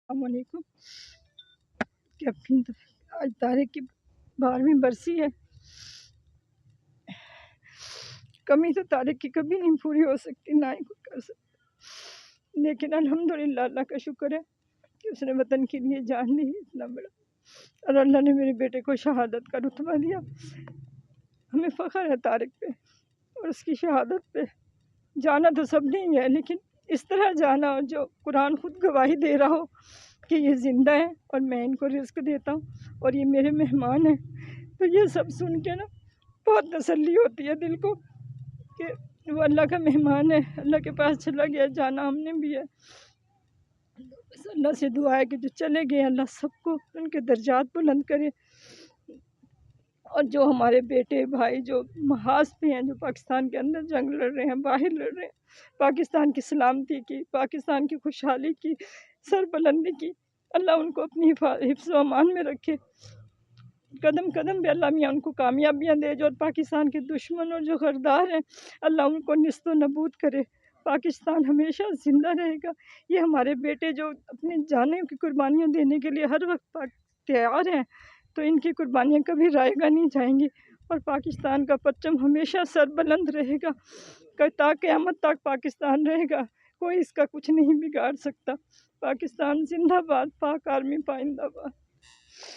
السلام علیکم۔ کیپٹن آج طارق کی 12ویں برسی ہے۔ کمی تو طارق کی کبھی نہیں پوری ہو سکتی، نہ ہی کوئی کر سکتا، لیکن الحمدللہ اللہ کا شکر ہے کہ اس نے وطن کے لیے جان دی اتنا بڑا، اور اللہ نے میرے بیٹے کو شہادت کا رتبہ دیا۔ ہمیں فخر ہے طارق پہ اور اس کی شہادت پہ۔ جانا تو سب نے ہی ہے، لیکن اس طرح جانا جو قرآن خود گواہی دے رہا ہو کہ یہ زندہ ہے اور میں ان کو رزق دیتا ہوں اور یہ میرے مہمان ہیں، تو یہ سب سن کے نا بہت تسلی ہوتی ہے دل کو کہ وہ اللہ کا مہمان ہے، اللہ کے پاس چلا گیا، جانا ہم نے بھی ہے۔ بس اللہ سے دعا ہے کہ جو چلے گئے اللہ سب کو ان کے درجات بلند کرے، اور جو ہمارے بیٹے بھائی جو محاذ پہ ہیں، جو پاکستان کے اندر جنگ لڑ رہے ہیں، باہر لڑ رہے ہیں، پاکستان کی سلامتی کی، پاکستان کی خوشحالی کی، سربلندی کی، اللہ ان کو اپنی حفظ و امان میں رکھے۔ قدم قدم پہ اللہ میاں ان کو کامیابیاں دے، جو پاکستان کے دشمن اور جو غدار ہیں اللہ ان کو نیست و نابود کرے۔ پاکستان ہمیشہ زندہ رہے گا۔ یہ ہمارے بیٹے جو اپنی جانیں کی قربانیاں دینے کے لیے ہر وقت تیار ہیں، تو ان کی قربانیاں کبھی رائے گا نہیں جائیں گی، اور پاکستان کا پرچم ہمیشہ سربلند رہے گا، تا قیامت تک پاکستان رہے گا، کوئی اس کا کچھ نہیں بگاڑ سکتا۔ پاکستان زندہ باد، پاک آرمی پائندہ باد۔